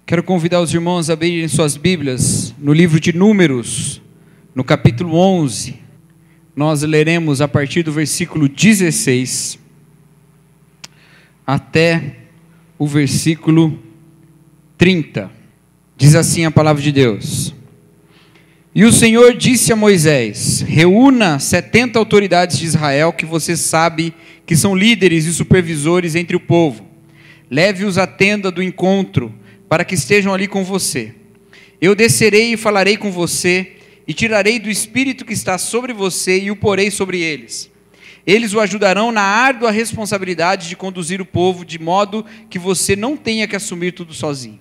Quero convidar os irmãos a abrirem suas Bíblias no livro de Números, no capítulo 11. Nós leremos a partir do versículo 16 até o versículo 30. Diz assim a palavra de Deus: E o Senhor disse a Moisés: reúna 70 autoridades de Israel, que você sabe que são líderes e supervisores entre o povo. Leve-os à tenda do encontro, para que estejam ali com você. Eu descerei e falarei com você, e tirarei do espírito que está sobre você e o porei sobre eles. Eles o ajudarão na árdua responsabilidade de conduzir o povo, de modo que você não tenha que assumir tudo sozinho.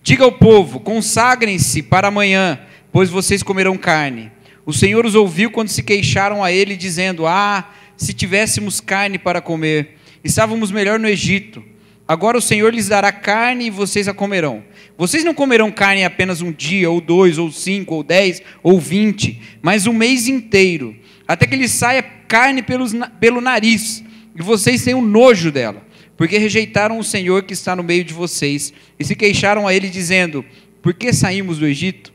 Diga ao povo: consagrem-se para amanhã, pois vocês comerão carne. O Senhor os ouviu quando se queixaram a ele, dizendo: se tivéssemos carne para comer, estávamos melhor no Egito. Agora o Senhor lhes dará carne e vocês a comerão. Vocês não comerão carne apenas um dia, ou 2, ou 5, ou 10, ou 20, mas um mês inteiro, até que lhes saia carne pelo nariz, e vocês tenham nojo dela, porque rejeitaram o Senhor que está no meio de vocês, e se queixaram a ele, dizendo: por que saímos do Egito?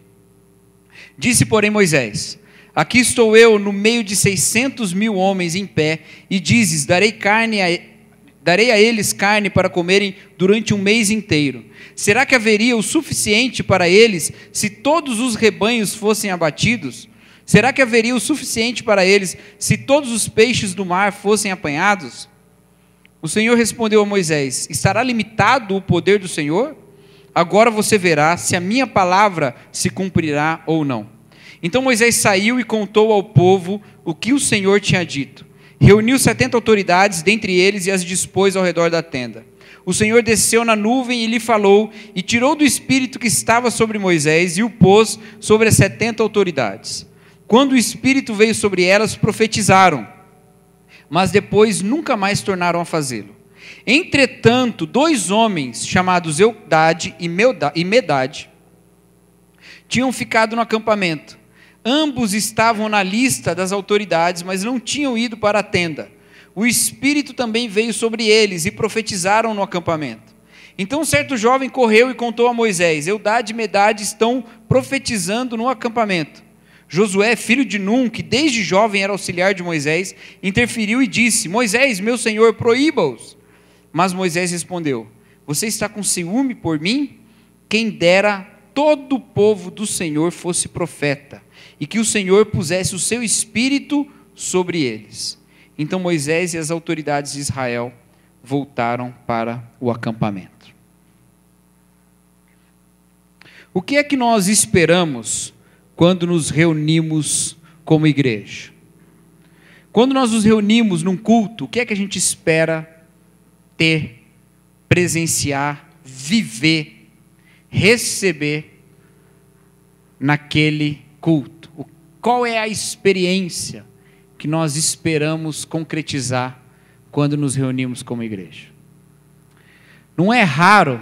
Disse, porém, Moisés: aqui estou eu no meio de 600.000 homens em pé, e dizes: darei a eles carne para comerem durante um mês inteiro. Será que haveria o suficiente para eles se todos os rebanhos fossem abatidos? Será que haveria o suficiente para eles se todos os peixes do mar fossem apanhados? O Senhor respondeu a Moisés: estará limitado o poder do Senhor? Agora você verá se a minha palavra se cumprirá ou não. Então Moisés saiu e contou ao povo o que o Senhor tinha dito. Reuniu 70 autoridades dentre eles e as dispôs ao redor da tenda. O Senhor desceu na nuvem e lhe falou, e tirou do espírito que estava sobre Moisés e o pôs sobre as 70 autoridades. Quando o espírito veio sobre elas, profetizaram, mas depois nunca mais tornaram a fazê-lo. Entretanto, 2 homens chamados Eldade e Medade tinham ficado no acampamento. Ambos estavam na lista das autoridades, mas não tinham ido para a tenda. O Espírito também veio sobre eles e profetizaram no acampamento. Então certo jovem correu e contou a Moisés: Eldade e Medade estão profetizando no acampamento. Josué, filho de Num, que desde jovem era auxiliar de Moisés, interferiu e disse: Moisés, meu senhor, proíba-os. Mas Moisés respondeu: você está com ciúme por mim? Quem dera todo o povo do Senhor fosse profeta, e que o Senhor pusesse o seu espírito sobre eles. Então Moisés e as autoridades de Israel voltaram para o acampamento. O que é que nós esperamos quando nos reunimos como igreja? Quando nós nos reunimos num culto, o que é que a gente espera ter, presenciar, viver, receber naquele culto? Qual é a experiência que nós esperamos concretizar quando nos reunimos como igreja? Não é raro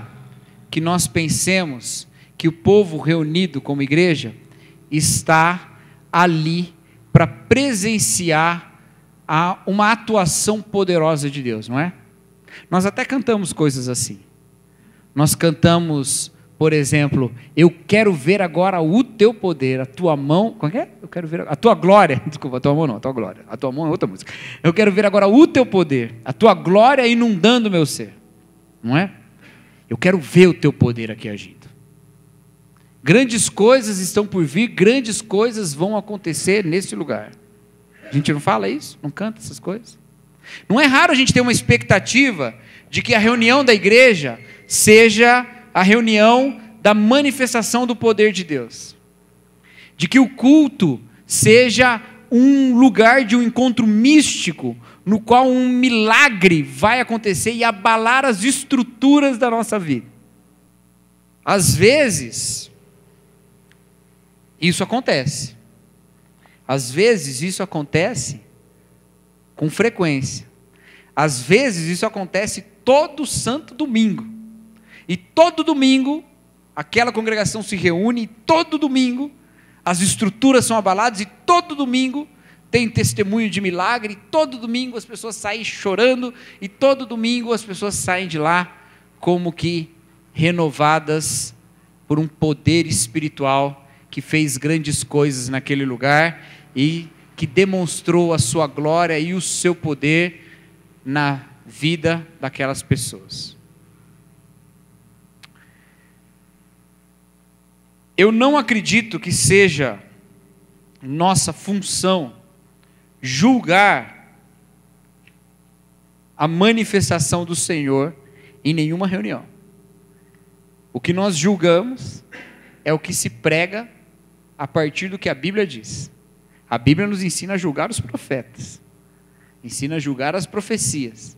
que nós pensemos que o povo reunido como igreja está ali para presenciar uma atuação poderosa de Deus, não é? Nós até cantamos coisas assim. Nós cantamos, por exemplo: eu quero ver agora o teu poder, a tua mão, como é? Eu quero ver a tua glória, desculpa, a tua mão não, a tua glória, a tua mão é outra música. Eu quero ver agora o teu poder, a tua glória inundando o meu ser, não é? Eu quero ver o teu poder aqui agindo. Grandes coisas estão por vir, grandes coisas vão acontecer nesse lugar. A gente não fala isso? Não canta essas coisas? Não é raro a gente ter uma expectativa de que a reunião da igreja seja a reunião da manifestação do poder de Deus, de que o culto seja um lugar de um encontro místico, no qual um milagre vai acontecer e abalar as estruturas da nossa vida. Às vezes, isso acontece. Às vezes, isso acontece com frequência. Às vezes, isso acontece todo santo domingo. E todo domingo, aquela congregação se reúne, e todo domingo, as estruturas são abaladas, e todo domingo tem testemunho de milagre, e todo domingo as pessoas saem chorando, e todo domingo as pessoas saem de lá como que renovadas por um poder espiritual que fez grandes coisas naquele lugar e que demonstrou a sua glória e o seu poder na vida daquelas pessoas. Eu não acredito que seja nossa função julgar a manifestação do Senhor em nenhuma reunião. O que nós julgamos é o que se prega a partir do que a Bíblia diz. A Bíblia nos ensina a julgar os profetas, ensina a julgar as profecias,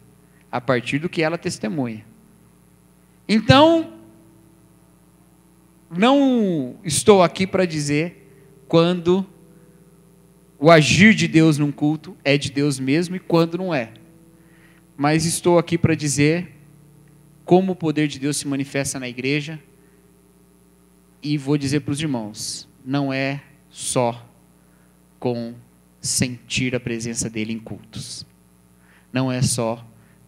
a partir do que ela testemunha. Então, não estou aqui para dizer quando o agir de Deus num culto é de Deus mesmo e quando não é. Mas estou aqui para dizer como o poder de Deus se manifesta na igreja. E vou dizer para os irmãos, não é só com sentir a presença dele em cultos. Não é só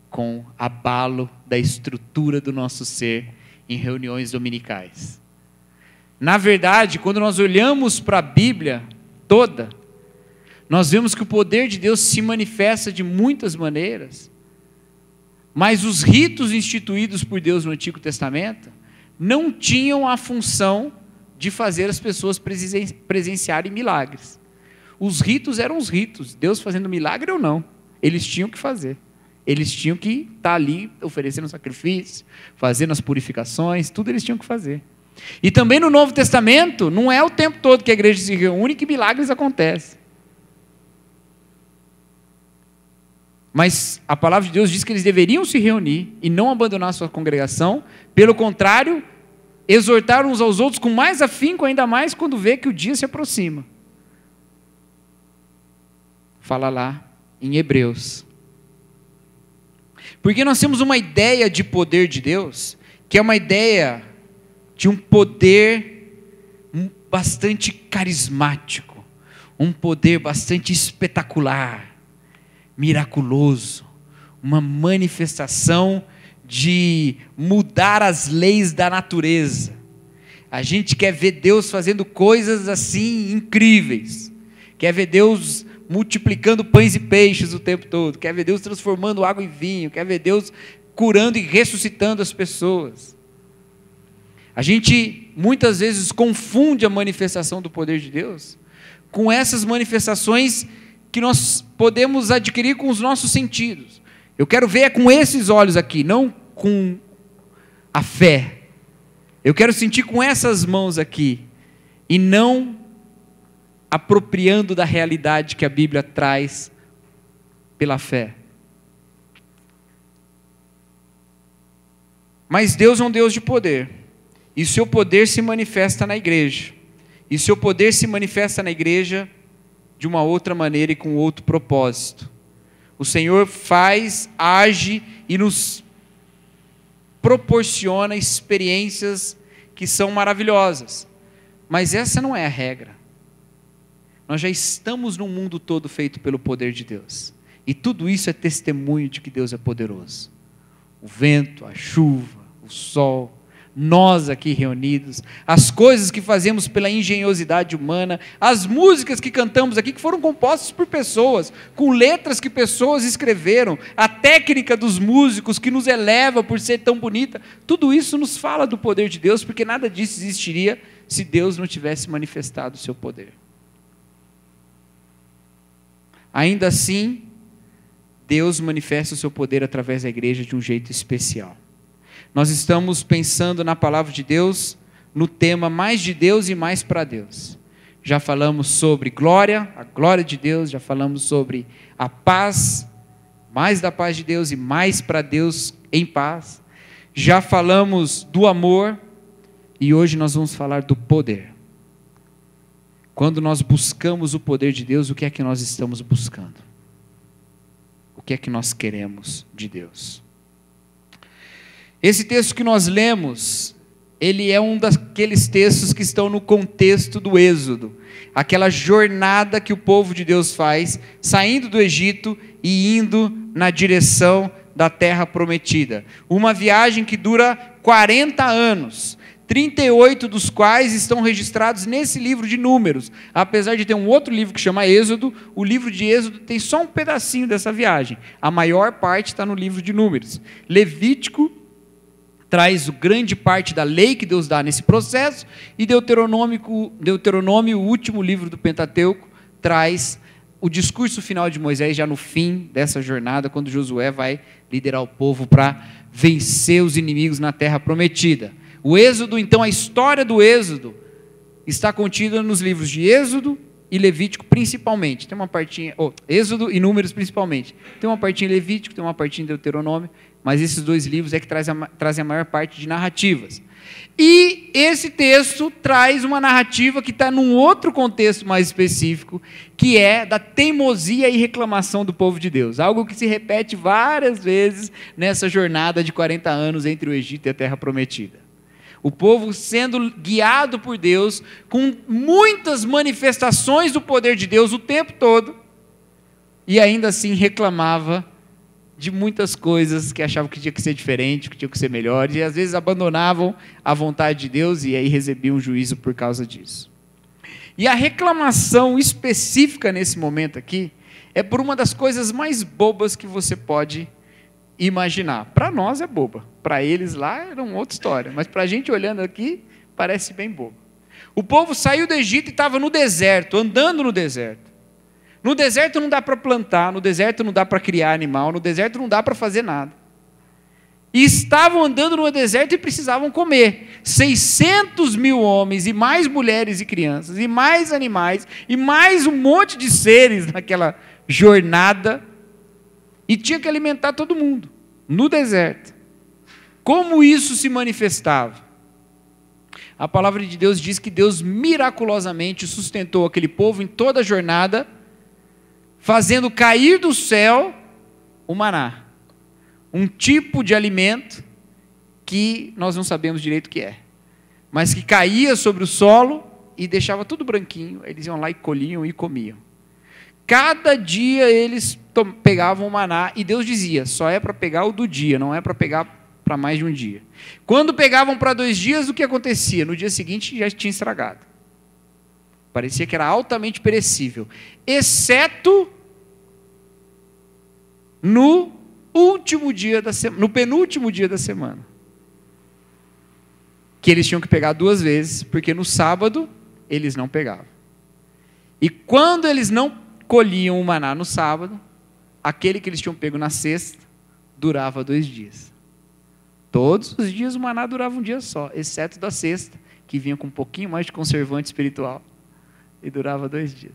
com abalo da estrutura do nosso ser em reuniões dominicais. Na verdade, quando nós olhamos para a Bíblia toda, nós vemos que o poder de Deus se manifesta de muitas maneiras, mas os ritos instituídos por Deus no Antigo Testamento não tinham a função de fazer as pessoas presenciarem milagres. Os ritos eram os ritos, Deus fazendo milagre ou não, eles tinham que fazer. Eles tinham que estar ali oferecendo sacrifício, fazendo as purificações, tudo eles tinham que fazer. E também no Novo Testamento, não é o tempo todo que a igreja se reúne que milagres acontecem. Mas a palavra de Deus diz que eles deveriam se reunir e não abandonar a sua congregação. Pelo contrário, exortar uns aos outros com mais afinco, ainda mais quando vê que o dia se aproxima. Fala lá em Hebreus. Porque nós temos uma ideia de poder de Deus, que é uma ideia de um poder bastante carismático, um poder bastante espetacular, miraculoso, uma manifestação de mudar as leis da natureza. A gente quer ver Deus fazendo coisas assim incríveis, quer ver Deus multiplicando pães e peixes o tempo todo, quer ver Deus transformando água em vinho, quer ver Deus curando e ressuscitando as pessoas. A gente muitas vezes confunde a manifestação do poder de Deus com essas manifestações que nós podemos adquirir com os nossos sentidos. Eu quero ver com esses olhos aqui, não com a fé. Eu quero sentir com essas mãos aqui, e não apropriando da realidade que a Bíblia traz pela fé. Mas Deus é um Deus de poder, e seu poder se manifesta na igreja, e seu poder se manifesta na igreja de uma outra maneira e com outro propósito. O Senhor faz, age e nos proporciona experiências que são maravilhosas, mas essa não é a regra. Nós já estamos num mundo todo feito pelo poder de Deus, e tudo isso é testemunho de que Deus é poderoso. O vento, a chuva, o sol, nós aqui reunidos, as coisas que fazemos pela engenhosidade humana, as músicas que cantamos aqui, que foram compostas por pessoas, com letras que pessoas escreveram, a técnica dos músicos que nos eleva por ser tão bonita, tudo isso nos fala do poder de Deus, porque nada disso existiria se Deus não tivesse manifestado o seu poder. Ainda assim, Deus manifesta o seu poder através da igreja de um jeito especial. Nós estamos pensando na palavra de Deus, no tema mais de Deus e mais para Deus. Já falamos sobre glória, a glória de Deus, já falamos sobre a paz, mais da paz de Deus e mais para Deus em paz. Já falamos do amor e hoje nós vamos falar do poder. Quando nós buscamos o poder de Deus, o que é que nós estamos buscando? O que é que nós queremos de Deus? Esse texto que nós lemos, ele é um daqueles textos que estão no contexto do Êxodo, aquela jornada que o povo de Deus faz, saindo do Egito e indo na direção da terra prometida. Uma viagem que dura 40 anos, 38 dos quais estão registrados nesse livro de Números. Apesar de ter um outro livro que chama Êxodo, o livro de Êxodo tem só um pedacinho dessa viagem. A maior parte está no livro de Números. Levítico traz grande parte da lei que Deus dá nesse processo, e Deuteronômio, o último livro do Pentateuco, traz o discurso final de Moisés, já no fim dessa jornada, quando Josué vai liderar o povo para vencer os inimigos na terra prometida. O Êxodo, então, a história do Êxodo está contida nos livros de Êxodo e Levítico principalmente. Tem uma partinha, Êxodo e Números principalmente. Tem uma partinha em Levítico, tem uma partinha em Deuteronômio, mas esses dois livros é que trazem a maior parte de narrativas. E esse texto traz uma narrativa que está num outro contexto mais específico, que é da teimosia e reclamação do povo de Deus. Algo que se repete várias vezes nessa jornada de 40 anos entre o Egito e a Terra Prometida. O povo sendo guiado por Deus, com muitas manifestações do poder de Deus o tempo todo, e ainda assim reclamava de muitas coisas que achavam que tinha que ser diferente, que tinha que ser melhor, e às vezes abandonavam a vontade de Deus e aí recebiam juízo por causa disso. E a reclamação específica nesse momento aqui é por uma das coisas mais bobas que você pode imaginar. Para nós é boba, para eles lá era uma outra história, mas para a gente olhando aqui parece bem bobo. O povo saiu do Egito e estava no deserto, andando no deserto. No deserto não dá para plantar, no deserto não dá para criar animal, no deserto não dá para fazer nada. E estavam andando no deserto e precisavam comer. 600 mil homens, e mais mulheres e crianças, e mais animais, e mais um monte de seres naquela jornada, e tinha que alimentar todo mundo, no deserto. Como isso se manifestava? A palavra de Deus diz que Deus miraculosamente sustentou aquele povo em toda a jornada, fazendo cair do céu o maná, um tipo de alimento que nós não sabemos direito o que é, mas que caía sobre o solo e deixava tudo branquinho, eles iam lá e colhiam e comiam. Cada dia eles pegavam o maná, e Deus dizia, só é para pegar o do dia, não é para pegar para mais de um dia. Quando pegavam para 2 dias, o que acontecia? No dia seguinte já tinha estragado. Parecia que era altamente perecível, exceto no último dia da semana, no penúltimo dia da semana, que eles tinham que pegar 2 vezes, porque no sábado eles não pegavam. E quando eles não colhiam o maná no sábado, aquele que eles tinham pego na sexta durava 2 dias. Todos os dias o maná durava um dia só, exceto da sexta, que vinha com um pouquinho mais de conservante espiritual, e durava 2 dias.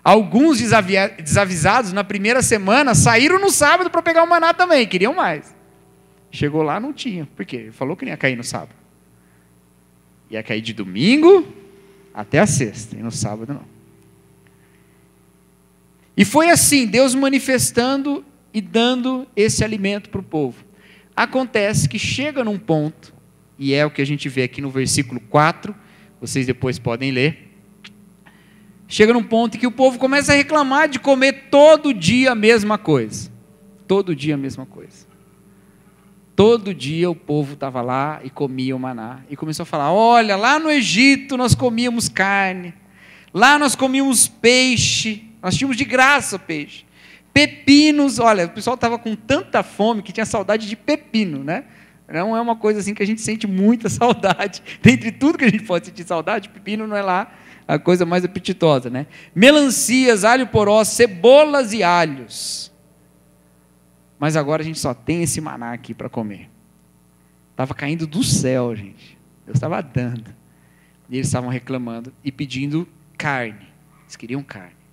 Alguns desavisados na primeira semana saíram no sábado para pegar o maná também, queriam mais. Chegou lá, não tinha. Por quê? Ele falou que não ia cair no sábado. Ia cair de domingo até a sexta, e no sábado não. E foi assim, Deus manifestando e dando esse alimento para o povo. Acontece que chega num ponto, e é o que a gente vê aqui no versículo 4, vocês depois podem ler. Chega num ponto em que o povo começa a reclamar de comer todo dia a mesma coisa. Todo dia a mesma coisa. Todo dia o povo estava lá e comia o maná. E começou a falar, olha, lá no Egito nós comíamos carne. Lá nós comíamos peixe. Nós tínhamos de graça peixe. Pepinos, olha, o pessoal estava com tanta fome que tinha saudade de pepino, né? Não é uma coisa assim que a gente sente muita saudade. Dentre tudo que a gente pode sentir saudade, pepino não é lá a coisa mais apetitosa, né? Melancias, alho poró, cebolas e alhos. Mas agora a gente só tem esse maná aqui para comer. Estava caindo do céu, gente. Deus estava dando. E eles estavam reclamando e pedindo carne. Eles queriam carne.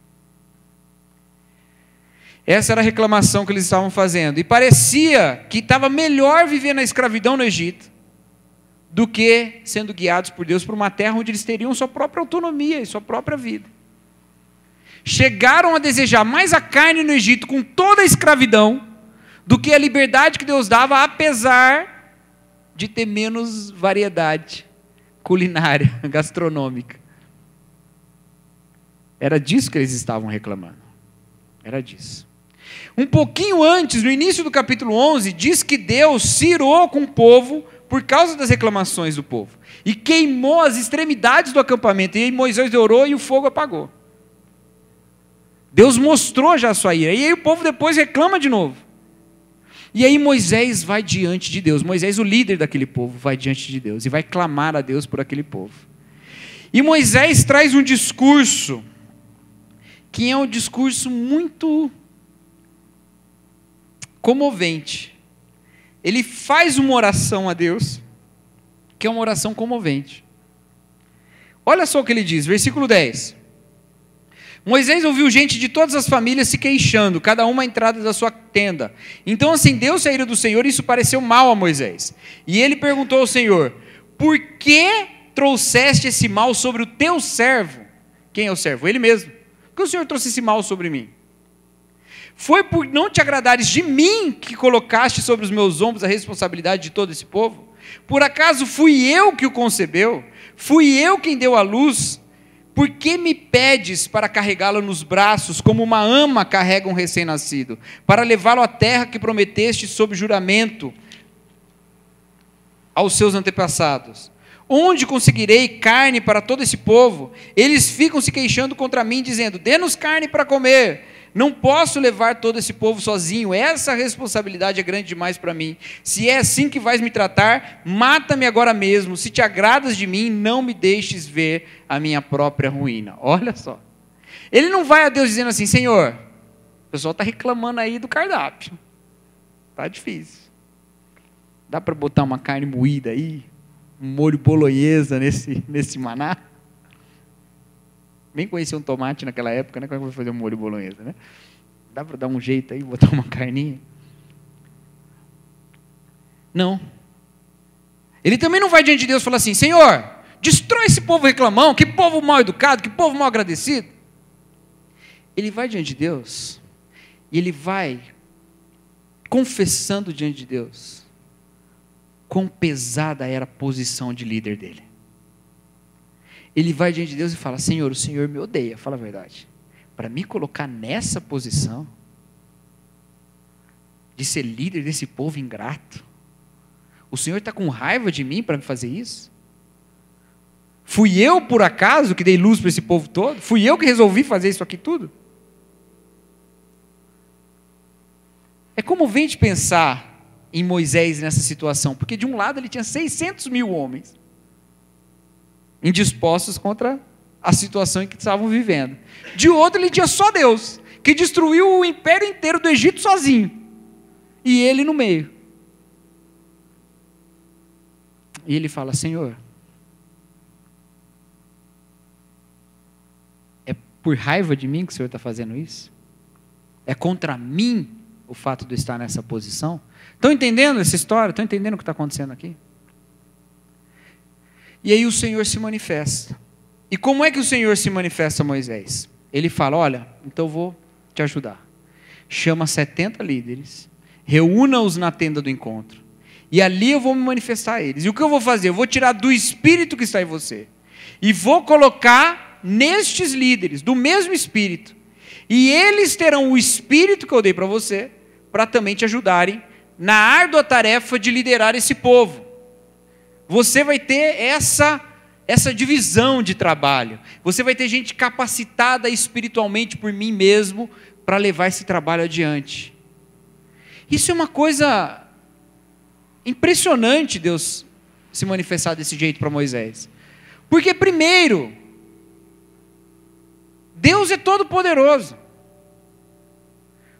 Essa era a reclamação que eles estavam fazendo. E parecia que estava melhor viver na escravidão no Egito do que sendo guiados por Deus para uma terra onde eles teriam sua própria autonomia e sua própria vida. Chegaram a desejar mais a carne no Egito com toda a escravidão do que a liberdade que Deus dava, apesar de ter menos variedade culinária, gastronômica. Era disso que eles estavam reclamando. Era disso. Um pouquinho antes, no início do capítulo 11, diz que Deus se irou com o povo por causa das reclamações do povo. E queimou as extremidades do acampamento. E aí Moisés orou e o fogo apagou. Deus mostrou já a sua ira. E aí o povo depois reclama de novo. E aí Moisés vai diante de Deus. Moisés, o líder daquele povo, vai diante de Deus. E vai clamar a Deus por aquele povo. E Moisés traz um discurso, que é um discurso muito comovente. Ele faz uma oração a Deus, que é uma oração comovente. Olha só o que ele diz, versículo 10. Moisés ouviu gente de todas as famílias se queixando, cada uma à entrada da sua tenda. Então acendeu-se a ira do Senhor, e isso pareceu mal a Moisés. E ele perguntou ao Senhor: por que trouxeste esse mal sobre o teu servo? Quem é o servo? Ele mesmo. Por que o Senhor trouxe esse mal sobre mim? Foi por não te agradares de mim que colocaste sobre os meus ombros a responsabilidade de todo esse povo? Por acaso fui eu que o concebeu? Fui eu quem deu à luz? Por que me pedes para carregá-lo nos braços, como uma ama carrega um recém-nascido, para levá-lo à terra que prometeste sob juramento aos seus antepassados? Onde conseguirei carne para todo esse povo? Eles ficam se queixando contra mim, dizendo: dê-nos carne para comer. Não posso levar todo esse povo sozinho, essa responsabilidade é grande demais para mim. Se é assim que vais me tratar, mata-me agora mesmo. Se te agradas de mim, não me deixes ver a minha própria ruína. Olha só. Ele não vai a Deus dizendo assim: Senhor, o pessoal está reclamando aí do cardápio. Está difícil. Dá para botar uma carne moída aí? Um molho bolonhesa nesse maná? Nem conhecia um tomate naquela época, né? Como é que eu vou fazer um molho bolonhesa, né? Dá para dar um jeito aí, botar uma carninha? Não. Ele também não vai diante de Deus e fala assim: Senhor, destrói esse povo reclamão, que povo mal educado, que povo mal agradecido. Ele vai diante de Deus e ele vai confessando diante de Deus quão pesada era a posição de líder dele. Ele vai diante de Deus e fala: Senhor, o Senhor me odeia, fala a verdade, para me colocar nessa posição de ser líder desse povo ingrato. O Senhor está com raiva de mim para me fazer isso? Fui eu, por acaso, que dei luz para esse povo todo? Fui eu que resolvi fazer isso aqui tudo? É comovente pensar em Moisés nessa situação, porque de um lado ele tinha 600 mil homens indispostos contra a situação em que estavam vivendo. De outro ele tinha só Deus, que destruiu o império inteiro do Egito sozinho, e ele no meio. E ele fala: Senhor, é por raiva de mim que o Senhor está fazendo isso? É contra mim o fato de eu estar nessa posição? Estão entendendo essa história? Estão entendendo o que está acontecendo aqui? E aí o Senhor se manifesta. E como é que o Senhor se manifesta a Moisés? Ele fala: olha, então eu vou te ajudar. Chama 70 líderes, reúna-os na tenda do encontro, e ali eu vou me manifestar a eles. E o que eu vou fazer? Eu vou tirar do espírito que está em você, e vou colocar nestes líderes, do mesmo espírito, e eles terão o espírito que eu dei para você, para também te ajudarem na árdua tarefa de liderar esse povo. Você vai ter essa divisão de trabalho. Você vai ter gente capacitada espiritualmente por mim mesmo para levar esse trabalho adiante. Isso é uma coisa impressionante, Deus se manifestar desse jeito para Moisés. Porque primeiro, Deus é todo poderoso.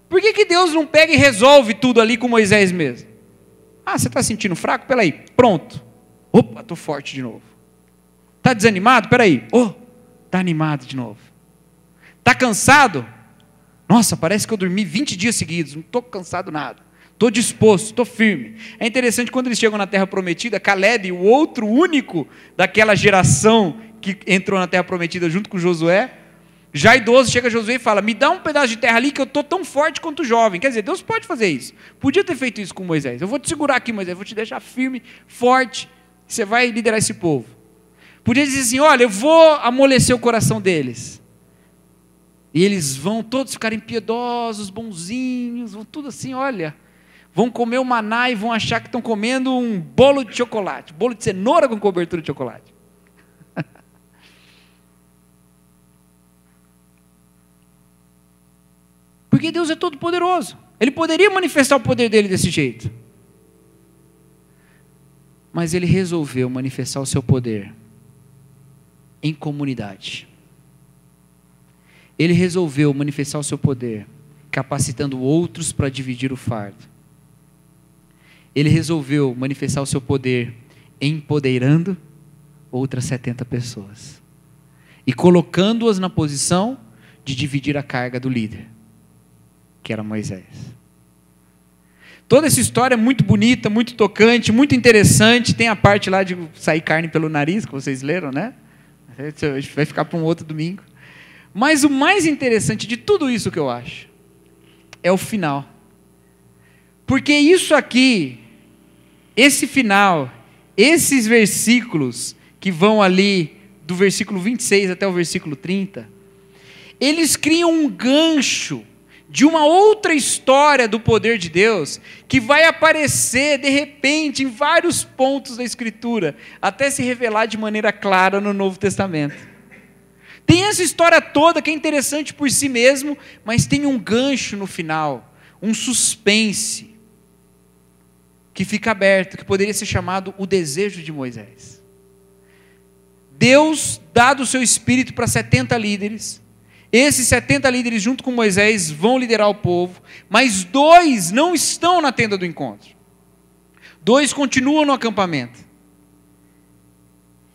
Por que Deus não pega e resolve tudo ali com Moisés mesmo? Ah, você está sentindo fraco? Peraí, pronto. Opa, estou forte de novo. Está desanimado? Peraí. Está animado de novo. Está cansado? Nossa, parece que eu dormi 20 dias seguidos, não estou cansado nada. Estou disposto, estou firme. É interessante, quando eles chegam na Terra Prometida, Caleb, o outro único daquela geração que entrou na Terra Prometida junto com Josué, já idoso, chega Josué e fala: me dá um pedaço de terra ali que eu estou tão forte quanto jovem. Quer dizer, Deus pode fazer isso. Podia ter feito isso com Moisés. Eu vou te segurar aqui, Moisés, vou te deixar firme, forte, você vai liderar esse povo. Podia dizer assim: olha, eu vou amolecer o coração deles. E eles vão todos ficarem piedosos, bonzinhos, vão tudo assim, olha, vão comer o maná e vão achar que estão comendo um bolo de chocolate, bolo de cenoura com cobertura de chocolate. Porque Deus é todo poderoso. Ele poderia manifestar o poder dele desse jeito. Mas ele resolveu manifestar o seu poder em comunidade. Ele resolveu manifestar o seu poder capacitando outros para dividir o fardo. Ele resolveu manifestar o seu poder empoderando outras 70 pessoas e colocando-as na posição de dividir a carga do líder, que era Moisés. Toda essa história é muito bonita, muito tocante, muito interessante. Tem a parte lá de sair carne pelo nariz, que vocês leram, né? Vai ficar para um outro domingo. Mas o mais interessante de tudo isso que eu acho é o final. Porque isso aqui, esse final, esses versículos que vão ali do versículo 26 até o versículo 30, eles criam um gancho de uma outra história do poder de Deus, que vai aparecer de repente em vários pontos da Escritura, até se revelar de maneira clara no Novo Testamento. Tem essa história toda que é interessante por si mesmo, mas tem um gancho no final, um suspense, que fica aberto, que poderia ser chamado o desejo de Moisés. Deus dá o seu espírito para 70 líderes, esses 70 líderes junto com Moisés vão liderar o povo, mas 2 não estão na tenda do encontro, 2 continuam no acampamento.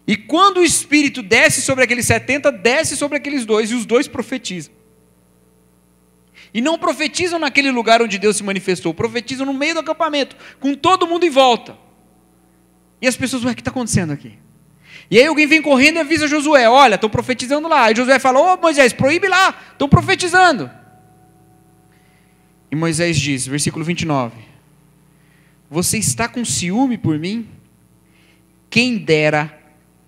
E quando o Espírito desce sobre aqueles 70, desce sobre aqueles 2, e os 2 profetizam. E não profetizam naquele lugar onde Deus se manifestou, profetizam no meio do acampamento, com todo mundo em volta. E as pessoas, ué, o que está acontecendo aqui? E aí alguém vem correndo e avisa Josué, olha, estão profetizando lá. Aí Josué fala, ô Moisés, proíbe lá, estão profetizando. E Moisés diz, versículo 29, você está com ciúme por mim? Quem dera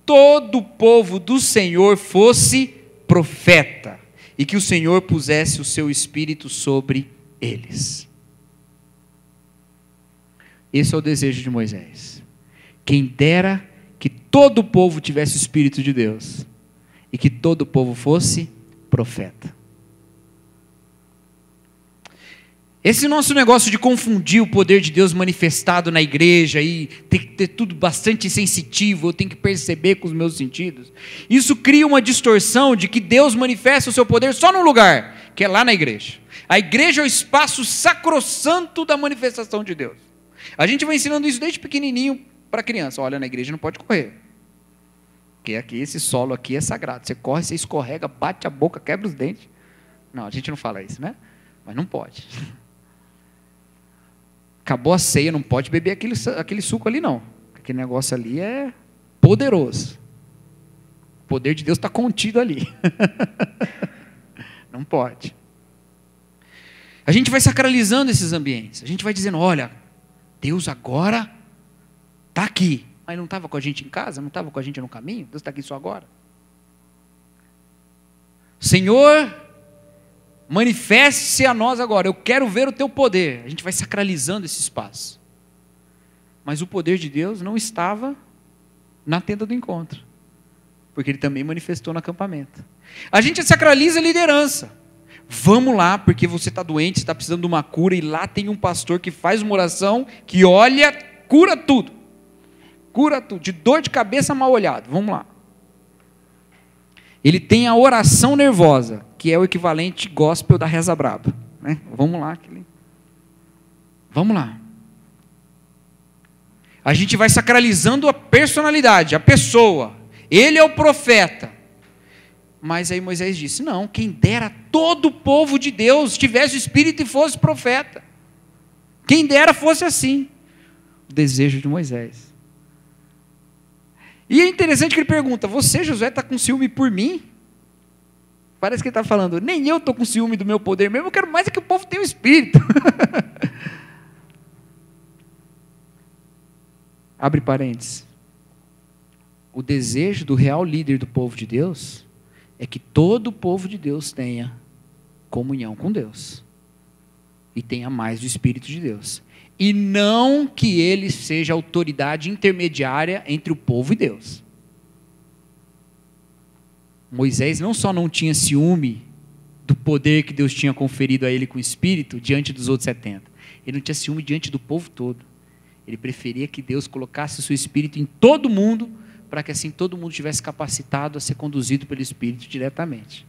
todo o povo do Senhor fosse profeta, e que o Senhor pusesse o seu espírito sobre eles. Esse é o desejo de Moisés. Quem dera que todo o povo tivesse o espírito de Deus, e que todo o povo fosse profeta. Esse nosso negócio de confundir o poder de Deus manifestado na igreja e tem que ter tudo bastante sensitivo, eu tenho que perceber com os meus sentidos, isso cria uma distorção de que Deus manifesta o seu poder só num lugar, que é lá na igreja. A igreja é o espaço sacrossanto da manifestação de Deus. A gente vai ensinando isso desde pequenininho para criança. Olha, na igreja não pode correr, porque aqui, esse solo aqui é sagrado, você corre, você escorrega, bate a boca, quebra os dentes. Não, a gente não fala isso, né? Mas não pode. Acabou a ceia, não pode beber aquele suco ali não. Aquele negócio ali é poderoso. O poder de Deus está contido ali. Não pode. A gente vai sacralizando esses ambientes. A gente vai dizendo, olha, Deus agora está aqui. Mas não estava com a gente em casa? Não estava com a gente no caminho? Deus está aqui só agora? Senhor, manifeste-se a nós agora, eu quero ver o teu poder. A gente vai sacralizando esse espaço. Mas o poder de Deus não estava na tenda do encontro, porque ele também manifestou no acampamento. A gente sacraliza a liderança. Vamos lá, porque você está doente, você está precisando de uma cura, e lá tem um pastor que faz uma oração, que olha, cura tudo, de dor de cabeça mal olhado, vamos lá. Ele tem a oração nervosa, que é o equivalente gospel da reza braba, né? Vamos lá. Vamos lá. A gente vai sacralizando a personalidade, a pessoa. Ele é o profeta. Mas aí Moisés disse, não, quem dera todo o povo de Deus tivesse o Espírito e fosse profeta. Quem dera fosse assim. O desejo de Moisés. E é interessante que ele pergunta, você, Josué, está com ciúme por mim? Parece que ele está falando, nem eu estou com ciúme do meu poder mesmo, eu quero mais é que o povo tenha o Espírito. Abre parênteses. O desejo do real líder do povo de Deus é que todo o povo de Deus tenha comunhão com Deus. E tenha mais do Espírito de Deus. E não que ele seja a autoridade intermediária entre o povo e Deus. Moisés não só não tinha ciúme do poder que Deus tinha conferido a ele com o Espírito diante dos outros 70. Ele não tinha ciúme diante do povo todo. Ele preferia que Deus colocasse o seu Espírito em todo mundo, para que assim todo mundo estivesse capacitado a ser conduzido pelo Espírito diretamente.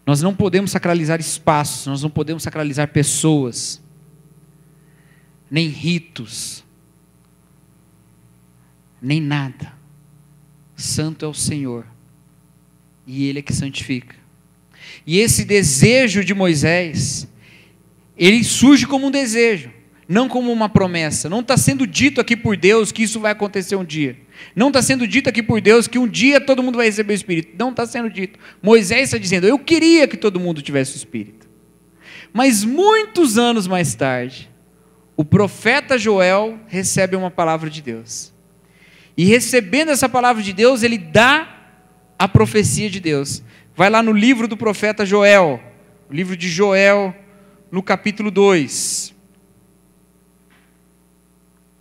Nós não podemos sacralizar espaços, nós não podemos sacralizar pessoas, nem ritos, nem nada. Santo é o Senhor, e Ele é que santifica. E esse desejo de Moisés, ele surge como um desejo, não como uma promessa. Não está sendo dito aqui por Deus que isso vai acontecer um dia. Não está sendo dito aqui por Deus que um dia todo mundo vai receber o Espírito. Não está sendo dito. Moisés está dizendo, eu queria que todo mundo tivesse o Espírito. Mas muitos anos mais tarde, o profeta Joel recebe uma palavra de Deus. E recebendo essa palavra de Deus, ele dá a profecia de Deus. Vai lá no livro do profeta Joel, o livro de Joel, no capítulo 2.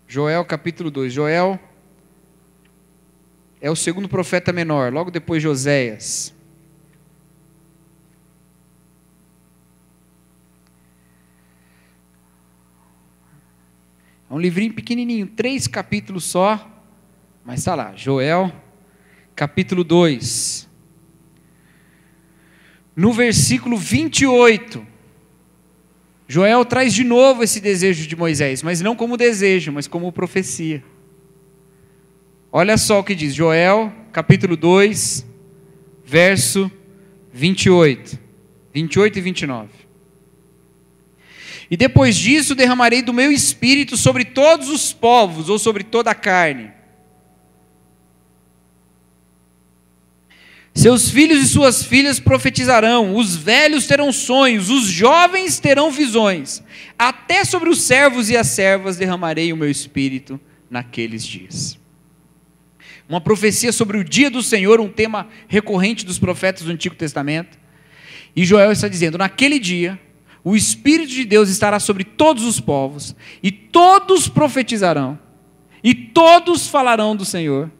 Joel, capítulo 2. Joel é o segundo profeta menor, logo depois de Oséias. É um livrinho pequenininho, 3 capítulos só, mas está lá, Joel, capítulo 2. No versículo 28, Joel traz de novo esse desejo de Moisés, mas não como desejo, mas como profecia. Olha só o que diz, Joel, capítulo 2, verso 28 e 29. E depois disso derramarei do meu espírito sobre todos os povos, ou sobre toda a carne. Seus filhos e suas filhas profetizarão, os velhos terão sonhos, os jovens terão visões. Até sobre os servos e as servas derramarei o meu espírito naqueles dias. Uma profecia sobre o dia do Senhor, um tema recorrente dos profetas do Antigo Testamento. E Joel está dizendo, naquele dia, o Espírito de Deus estará sobre todos os povos, e todos profetizarão, e todos falarão do Senhor,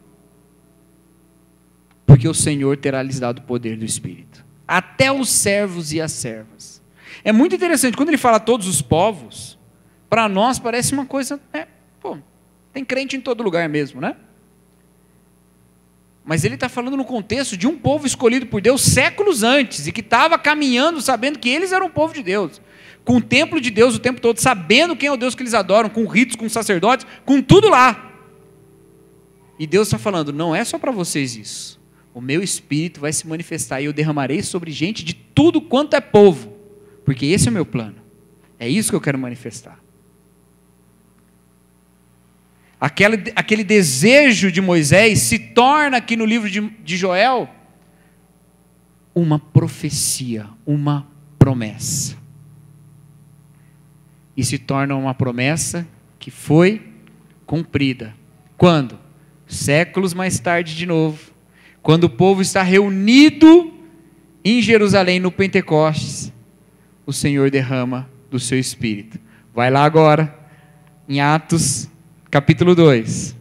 porque o Senhor terá lhes dado o poder do Espírito. Até os servos e as servas. É muito interessante, quando ele fala todos os povos, para nós parece uma coisa, tem crente em todo lugar mesmo, né? Mas ele está falando no contexto de um povo escolhido por Deus séculos antes, e que estava caminhando sabendo que eles eram o povo de Deus, com o templo de Deus o tempo todo, sabendo quem é o Deus que eles adoram, com ritos, com sacerdotes, com tudo lá. E Deus está falando, não é só para vocês isso. O meu Espírito vai se manifestar e eu derramarei sobre gente de tudo quanto é povo, porque esse é o meu plano. É isso que eu quero manifestar. Aquele desejo de Moisés se torna aqui no livro de Joel uma profecia, uma promessa. E se torna uma promessa que foi cumprida. Quando? Séculos mais tarde de novo. Quando o povo está reunido em Jerusalém no Pentecostes, o Senhor derrama do seu Espírito. Vai lá agora, em Atos, capítulo 2.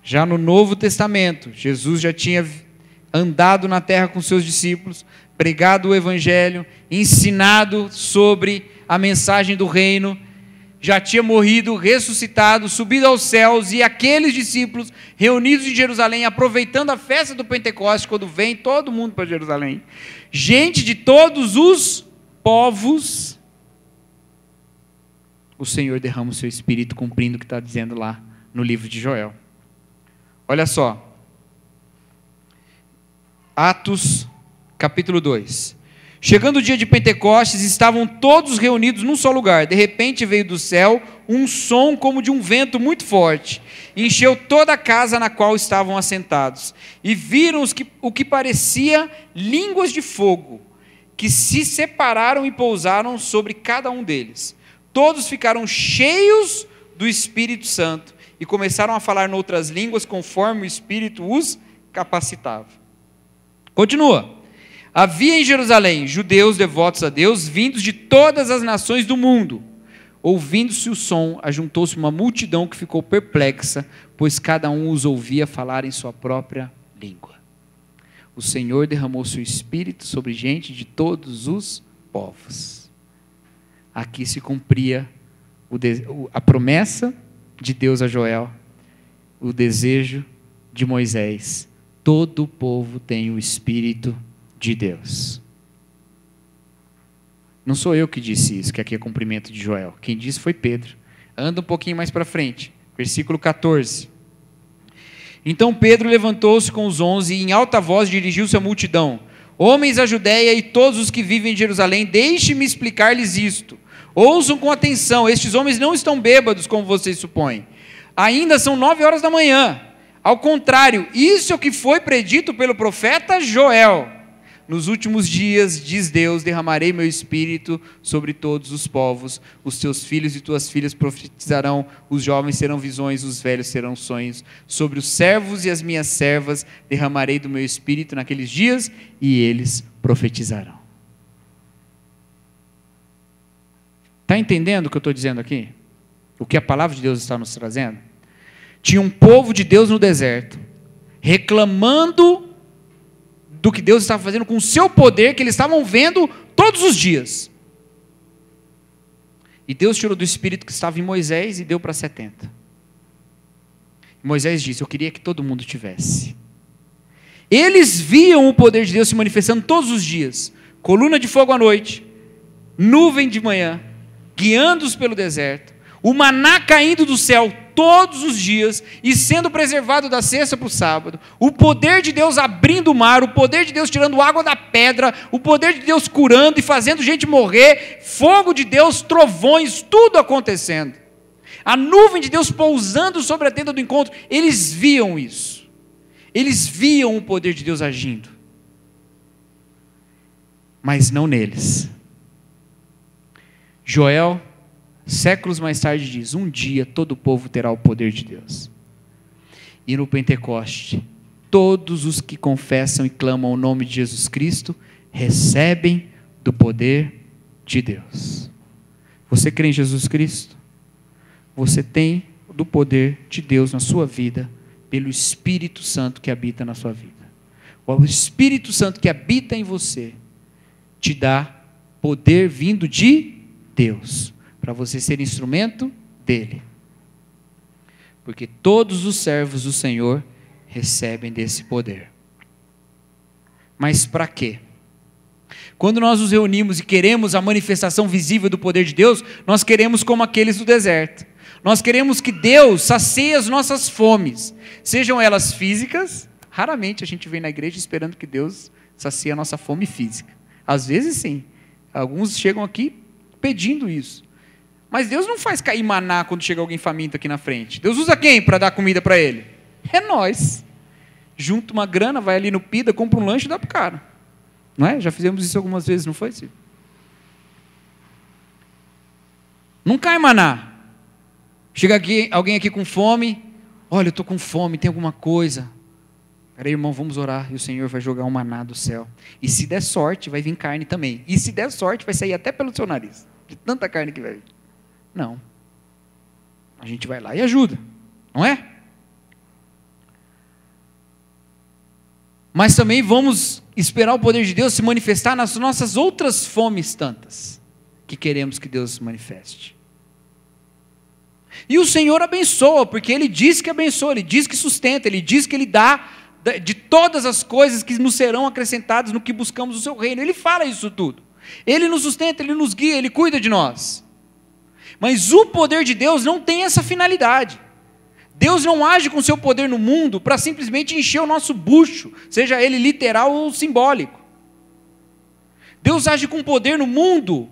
Já no Novo Testamento, Jesus já tinha andado na terra com seus discípulos, pregado o Evangelho, ensinado sobre a mensagem do reino, já tinha morrido, ressuscitado, subido aos céus, e aqueles discípulos reunidos em Jerusalém, aproveitando a festa do Pentecostes, quando vem todo mundo para Jerusalém, gente de todos os povos, o Senhor derrama o seu Espírito, cumprindo o que está dizendo lá no livro de Joel. Olha só, Atos capítulo 2. Chegando o dia de Pentecostes, estavam todos reunidos num só lugar. De repente veio do céu um som como de um vento muito forte. Encheu toda a casa na qual estavam assentados. E viram o que parecia línguas de fogo, que se separaram e pousaram sobre cada um deles. Todos ficaram cheios do Espírito Santo e começaram a falar noutras línguas conforme o Espírito os capacitava. Continua. Havia em Jerusalém judeus devotos a Deus, vindos de todas as nações do mundo. Ouvindo-se o som, ajuntou-se uma multidão que ficou perplexa, pois cada um os ouvia falar em sua própria língua. O Senhor derramou seu Espírito sobre gente de todos os povos. Aqui se cumpria a promessa de Deus a Joel, o desejo de Moisés. Todo o povo tem o Espírito de Deus. Não sou eu que disse isso, que aqui é cumprimento de Joel. Quem disse foi Pedro. Anda um pouquinho mais para frente. Versículo 14. Então Pedro levantou-se com os 11 e em alta voz dirigiu-se à multidão. Homens da Judéia e todos os que vivem em Jerusalém, deixe-me explicar-lhes isto. Ouçam com atenção, estes homens não estão bêbados, como vocês supõem. Ainda são 9 horas da manhã. Ao contrário, isso é o que foi predito pelo profeta Joel. Nos últimos dias, diz Deus, derramarei meu espírito sobre todos os povos. Os teus filhos e tuas filhas profetizarão, os jovens terão visões, os velhos terão sonhos. Sobre os servos e as minhas servas derramarei do meu espírito naqueles dias e eles profetizarão. Está entendendo o que eu estou dizendo aqui? O que a palavra de Deus está nos trazendo? Tinha um povo de Deus no deserto, reclamando do que Deus estava fazendo com o seu poder, que eles estavam vendo todos os dias. E Deus tirou do espírito que estava em Moisés e deu para 70. Moisés disse, eu queria que todo mundo tivesse. Eles viam o poder de Deus se manifestando todos os dias. Coluna de fogo à noite, nuvem de manhã, guiando-os pelo deserto, o maná caindo do céu todos os dias e sendo preservado da sexta para o sábado, o poder de Deus abrindo o mar, o poder de Deus tirando água da pedra, o poder de Deus curando e fazendo gente morrer, fogo de Deus, trovões, tudo acontecendo, a nuvem de Deus pousando sobre a tenda do encontro. Eles viam isso, eles viam o poder de Deus agindo, mas não neles. Joel, séculos mais tarde, diz, um dia todo o povo terá o poder de Deus. E no Pentecoste, todos os que confessam e clamam o nome de Jesus Cristo, recebem do poder de Deus. Você crê em Jesus Cristo? Você tem do poder de Deus na sua vida, pelo Espírito Santo que habita na sua vida. O Espírito Santo que habita em você, te dá poder vindo de Deus, para você ser instrumento dele. Porque todos os servos do Senhor recebem desse poder. Mas para quê? Quando nós nos reunimos e queremos a manifestação visível do poder de Deus, nós queremos como aqueles do deserto. Nós queremos que Deus sacie as nossas fomes, sejam elas físicas. Raramente a gente vem na igreja esperando que Deus sacie a nossa fome física. Às vezes sim. Alguns chegam aqui pedindo isso. Mas Deus não faz cair maná quando chega alguém faminto aqui na frente. Deus usa quem para dar comida para ele? É nós. Junta uma grana, vai ali no Pida, compra um lanche e dá para o cara. Não é? Já fizemos isso algumas vezes, não foi, Silvio? Não cai maná. Chega aqui, alguém aqui com fome. Olha, eu estou com fome, tem alguma coisa. Peraí, irmão, vamos orar. E o Senhor vai jogar um maná do céu. E se der sorte, vai vir carne também. E se der sorte, vai sair até pelo seu nariz. De tanta carne que vai vir. Não. A gente vai lá e ajuda. Não é? Mas também vamos esperar o poder de Deus se manifestar nas nossas outras fomes tantas, que queremos que Deus se manifeste. E o Senhor abençoa, porque Ele diz que abençoa, Ele diz que sustenta, Ele diz que Ele dá de todas as coisas que nos serão acrescentadas no que buscamos o seu reino. Ele fala isso tudo. Ele nos sustenta, Ele nos guia, Ele cuida de nós. Mas o poder de Deus não tem essa finalidade. Deus não age com seu poder no mundo para simplesmente encher o nosso bucho, seja ele literal ou simbólico. Deus age com poder no mundo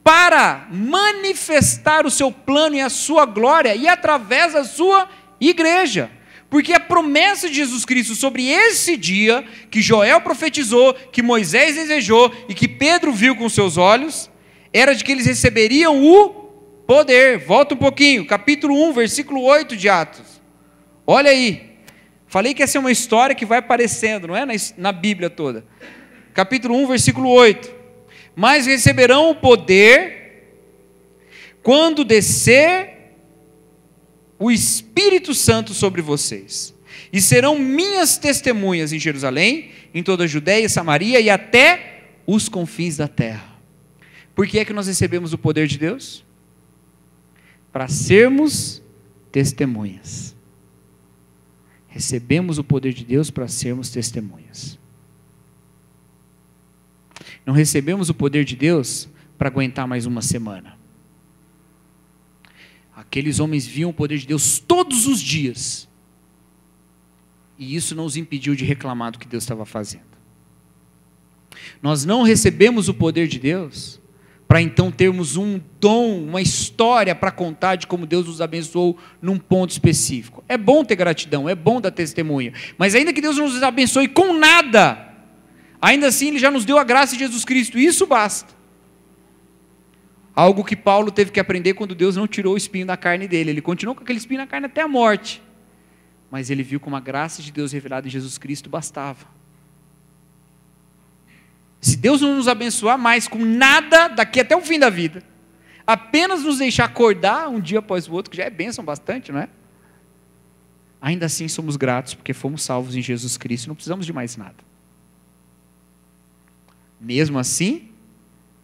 para manifestar o seu plano e a sua glória, e através da sua igreja. Porque a promessa de Jesus Cristo sobre esse dia, que Joel profetizou, que Moisés desejou e que Pedro viu com seus olhos, era de que eles receberiam o Poder. Volta um pouquinho. Capítulo 1, versículo 8 de Atos. Olha aí. Falei que essa é uma história que vai aparecendo, não é? Na Bíblia toda. Capítulo 1, versículo 8. Mas receberão o poder quando descer o Espírito Santo sobre vocês. E serão minhas testemunhas em Jerusalém, em toda a Judéia e Samaria e até os confins da terra. Por que é que nós recebemos o poder de Deus? Para sermos testemunhas. Recebemos o poder de Deus para sermos testemunhas. Não recebemos o poder de Deus para aguentar mais uma semana. Aqueles homens viam o poder de Deus todos os dias. E isso não os impediu de reclamar do que Deus estava fazendo. Nós não recebemos o poder de Deus para então termos um dom, uma história para contar de como Deus nos abençoou num ponto específico. É bom ter gratidão, é bom dar testemunha, mas ainda que Deus não nos abençoe com nada, ainda assim Ele já nos deu a graça de Jesus Cristo, e isso basta. Algo que Paulo teve que aprender quando Deus não tirou o espinho da carne dele. Ele continuou com aquele espinho na carne até a morte, mas ele viu como a graça de Deus revelada em Jesus Cristo bastava. Se Deus não nos abençoar mais com nada daqui até o fim da vida, apenas nos deixar acordar um dia após o outro, que já é bênção bastante, não é? Ainda assim somos gratos, porque fomos salvos em Jesus Cristo, não precisamos de mais nada. Mesmo assim,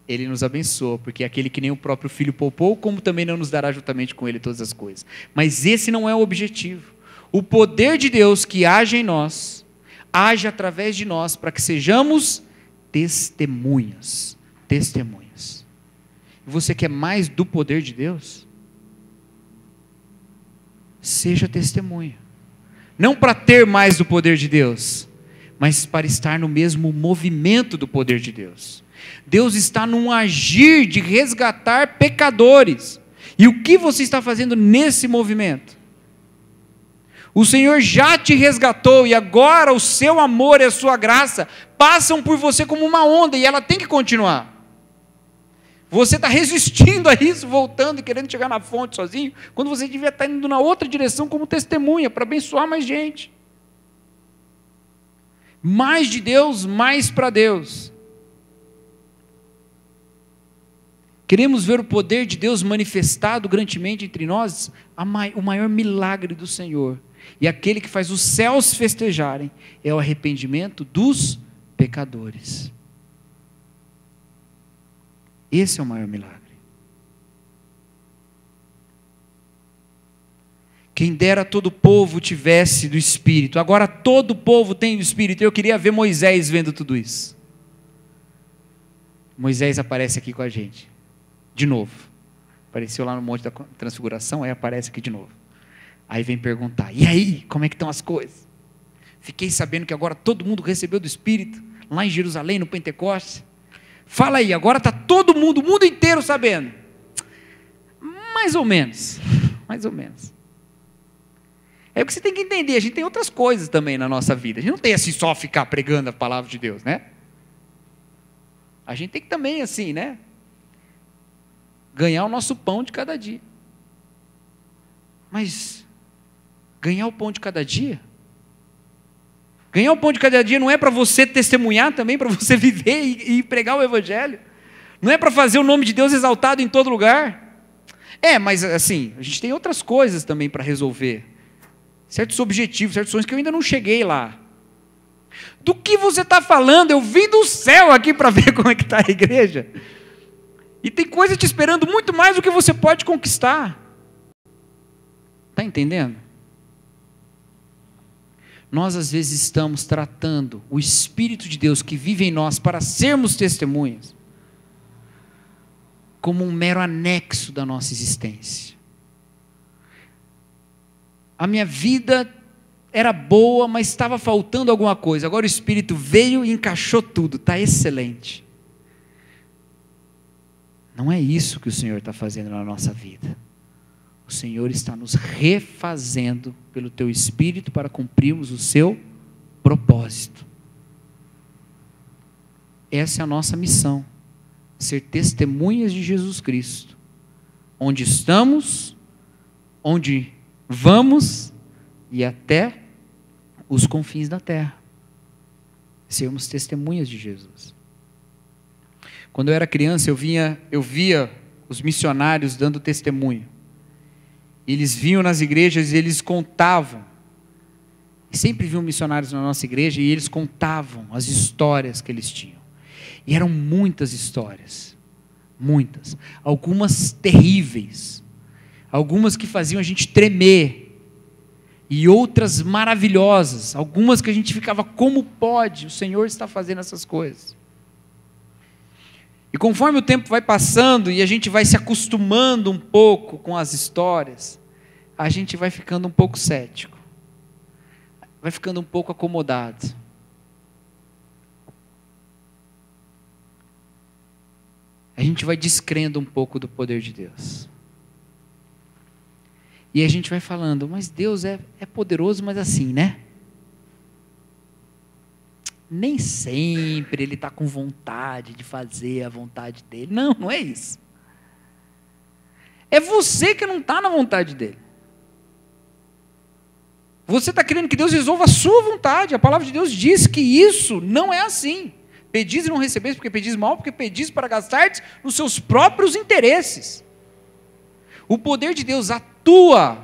Ele nos abençoa, porque é aquele que nem o próprio Filho poupou, como também não nos dará juntamente com Ele todas as coisas. Mas esse não é o objetivo. O poder de Deus que age em nós, age através de nós, para que sejamos testemunhas. Testemunhas. Você quer mais do poder de Deus? Seja testemunha. Não para ter mais do poder de Deus, mas para estar no mesmo movimento do poder de Deus. Deus está num agir de resgatar pecadores. E o que você está fazendo nesse movimento? O Senhor já te resgatou e agora o seu amor e a sua graça passam por você como uma onda e ela tem que continuar. Você está resistindo a isso, voltando e querendo chegar na fonte sozinho, quando você devia estar indo na outra direção como testemunha, para abençoar mais gente. Mais de Deus, mais para Deus. Queremos ver o poder de Deus manifestado grandemente entre nós, o maior milagre do Senhor. E aquele que faz os céus festejarem é o arrependimento dos pecadores. Esse é o maior milagre. Quem dera todo o povo tivesse do Espírito. Agora todo o povo tem do Espírito. Eu queria ver Moisés vendo tudo isso. Moisés aparece aqui com a gente. De novo. Apareceu lá no Monte da Transfiguração, aí aparece aqui de novo. Aí vem perguntar, e aí, como é que estão as coisas? Fiquei sabendo que agora todo mundo recebeu do Espírito, lá em Jerusalém, no Pentecostes. Fala aí, agora está todo mundo, o mundo inteiro sabendo. Mais ou menos, mais ou menos. É o que você tem que entender, a gente tem outras coisas também na nossa vida. A gente não tem assim só ficar pregando a palavra de Deus, né? A gente tem que também assim, né? Ganhar o nosso pão de cada dia. Mas ganhar o pão de cada dia? Ganhar o pão de cada dia não é para você testemunhar também, para você viver e pregar o Evangelho? Não é para fazer o nome de Deus exaltado em todo lugar? Mas assim, a gente tem outras coisas também para resolver. Certos objetivos, certos sonhos que eu ainda não cheguei lá. Do que você está falando? Eu vim do céu aqui para ver como é que está a igreja. E tem coisa te esperando muito mais do que você pode conquistar. Está entendendo? Nós às vezes estamos tratando o Espírito de Deus que vive em nós para sermos testemunhas como um mero anexo da nossa existência. A minha vida era boa, mas estava faltando alguma coisa. Agora o Espírito veio e encaixou tudo, está excelente. Não é isso que o Senhor está fazendo na nossa vida. O Senhor está nos refazendo pelo Teu Espírito para cumprirmos o Seu propósito. Essa é a nossa missão, ser testemunhas de Jesus Cristo, onde estamos, onde vamos e até os confins da terra. Sermos testemunhas de Jesus. Quando eu era criança, eu via os missionários dando testemunho. Eles vinham nas igrejas e eles contavam. E sempre viam missionários na nossa igreja e eles contavam as histórias que eles tinham. E eram muitas histórias. Muitas. Algumas terríveis. Algumas que faziam a gente tremer. E outras maravilhosas. Algumas que a gente ficava, como pode? O Senhor está fazendo essas coisas. E conforme o tempo vai passando e a gente vai se acostumando um pouco com as histórias, a gente vai ficando um pouco cético. Vai ficando um pouco acomodado. A gente vai descrendo um pouco do poder de Deus. E a gente vai falando, mas Deus é poderoso, mas assim, né? Nem sempre Ele está com vontade de fazer a vontade dEle. Não, não é isso. É você que não está na vontade dEle. Você está querendo que Deus resolva a sua vontade. A palavra de Deus diz que isso não é assim. Pedis e não recebeis, porque pedis mal, porque pedis para gastardes nos seus próprios interesses. O poder de Deus atua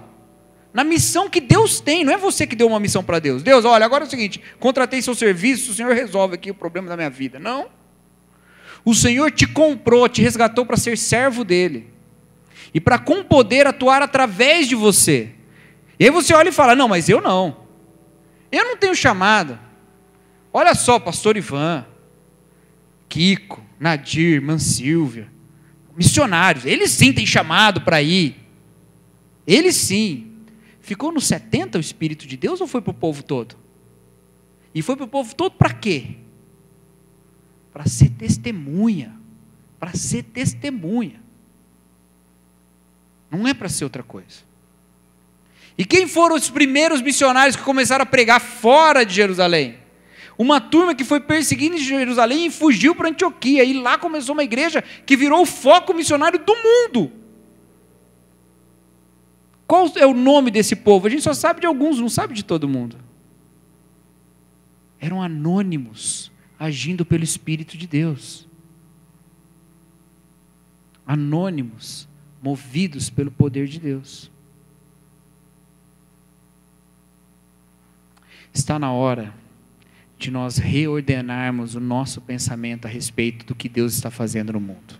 na missão que Deus tem. Não é você que deu uma missão para Deus. Deus, olha, agora é o seguinte, contratei seu serviço, o Senhor resolve aqui o problema da minha vida. Não. O Senhor te comprou, te resgatou para ser servo dEle. E para com poder atuar através de você. E aí você olha e fala, não, mas eu não. Eu não tenho chamado. Olha só, pastor Ivan, Kiko, Nadir, irmã Silvia, missionários, eles sim têm chamado para ir. Eles sim. Ficou nos 70 o Espírito de Deus ou foi para o povo todo? E foi para o povo todo para quê? Para ser testemunha. Para ser testemunha. Não é para ser outra coisa. E quem foram os primeiros missionários que começaram a pregar fora de Jerusalém? Uma turma que foi perseguindo em Jerusalém e fugiu para Antioquia. E lá começou uma igreja que virou o foco missionário do mundo. Qual é o nome desse povo? A gente só sabe de alguns, não sabe de todo mundo. Eram anônimos, agindo pelo Espírito de Deus. Anônimos, movidos pelo poder de Deus. Está na hora de nós reordenarmos o nosso pensamento a respeito do que Deus está fazendo no mundo.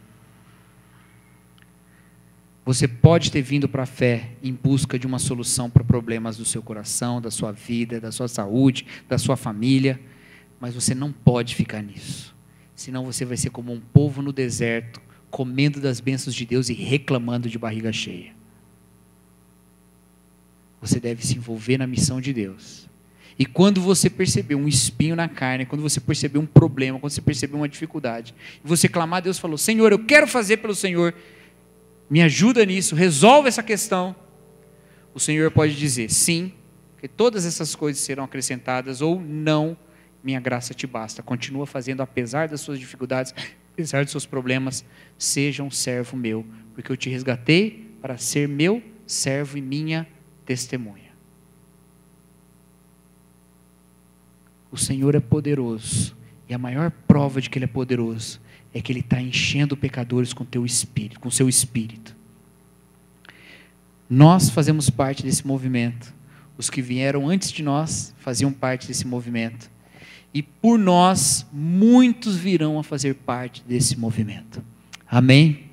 Você pode ter vindo para a fé em busca de uma solução para problemas do seu coração, da sua vida, da sua saúde, da sua família, mas você não pode ficar nisso. Senão você vai ser como um povo no deserto, comendo das bênçãos de Deus e reclamando de barriga cheia. Você deve se envolver na missão de Deus. E quando você perceber um espinho na carne, quando você perceber um problema, quando você perceber uma dificuldade, e você clamar a Deus, falou, Senhor, eu quero fazer pelo Senhor, me ajuda nisso, resolve essa questão. O Senhor pode dizer, sim, que todas essas coisas serão acrescentadas, ou não, minha graça te basta. Continua fazendo, apesar das suas dificuldades, apesar dos seus problemas, seja um servo meu, porque eu te resgatei para ser meu servo e minha testemunha. O Senhor é poderoso, e a maior prova de que Ele é poderoso é que Ele está enchendo pecadores com teu espírito, com seu espírito. Nós fazemos parte desse movimento. Os que vieram antes de nós faziam parte desse movimento. E por nós, muitos virão a fazer parte desse movimento. Amém?